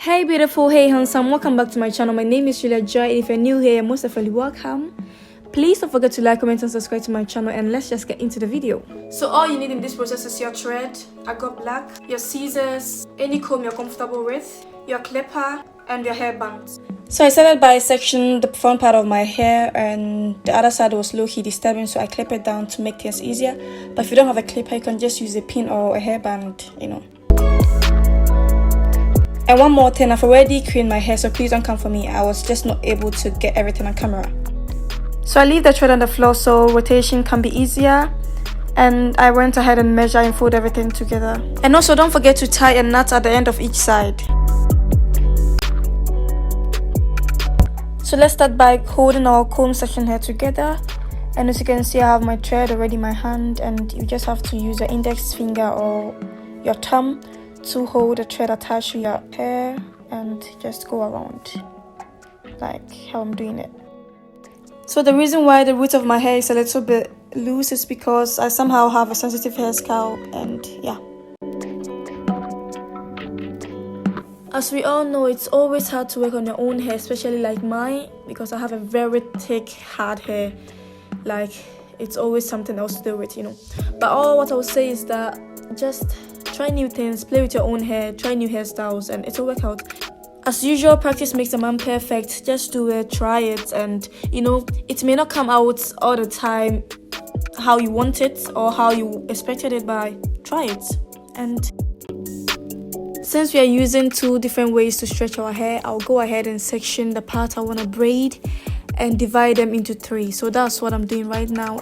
Hey beautiful, hey handsome, welcome back to my channel. My name is Julia Joy. If you're new here, most definitely welcome. Please don't forget to like, comment and subscribe to my channel, and let's just get into the video. So all you need in this process is your thread, Akara black, your scissors, any comb you're comfortable with, your clipper and your hairband. So I started by sectioning the front part of my hair, and the other side was low-key disturbing, so I clip it down to make things easier. But if you don't have a clipper, you can just use a pin or a hairband, you know. And one more thing, I've already creamed my hair, so please don't come for me. I was just not able to get everything on camera. So I leave the thread on the floor so rotation can be easier. And I went ahead and measure and fold everything together. And also don't forget to tie a knot at the end of each side. So let's start by holding our comb section here together. And as you can see, I have my thread already in my hand, and you just have to use your index finger or your thumb to hold the thread attached to your hair and just go around like how I'm doing it. So the reason why the root of my hair is a little bit loose is because I somehow have a sensitive hairstyle, and yeah. As we all know, it's always hard to work on your own hair, especially like mine, because I have a very thick, hard hair. Like, it's always something else to do with, you know. But all what I would say is that just try new things, play with your own hair, try new hairstyles, and it'll work out. As usual, practice makes a man perfect. Just do it, try it, and you know, it may not come out all the time how you want it or how you expected it, but try it. And since we are using two different ways to stretch our hair, I'll go ahead and section the part I want to braid and divide them into three. So that's what I'm doing right now.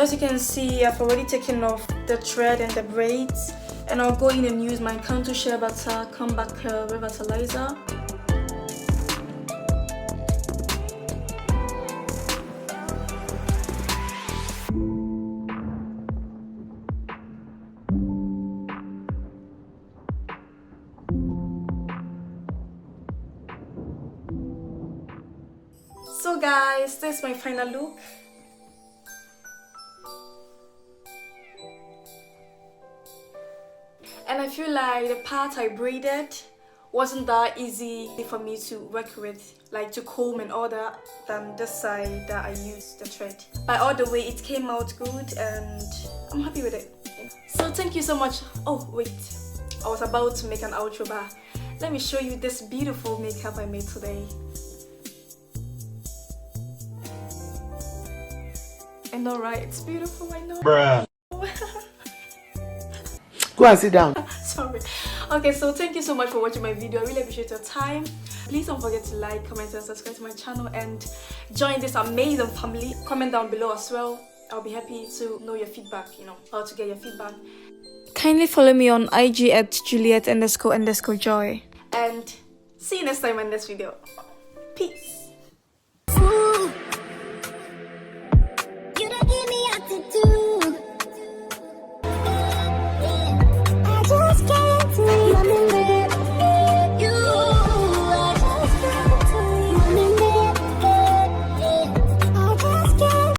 So as you can see, I've already taken off the thread and the braids, and I'll go in and use my cantua shea butter comeback revitalizer. So guys, this is my final look. And I feel like the part I braided wasn't that easy for me to work with, like to comb and all that, than this side that I used the thread. But all the way it came out good and I'm happy with it. So thank you so much. Oh wait, I was about to make an outro, but let me show you this beautiful makeup I made today. I know, right? It's beautiful, I know. Bruh. Go and sit down. Sorry. Okay, so thank you so much for watching my video. I really appreciate your time. Please don't forget to like, comment and subscribe to my channel and join this amazing family. Comment down below as well. I'll be happy to know your feedback, you know, how to get your feedback. Kindly follow me on IG at Juliet__joy. And see you next time in this video. Peace.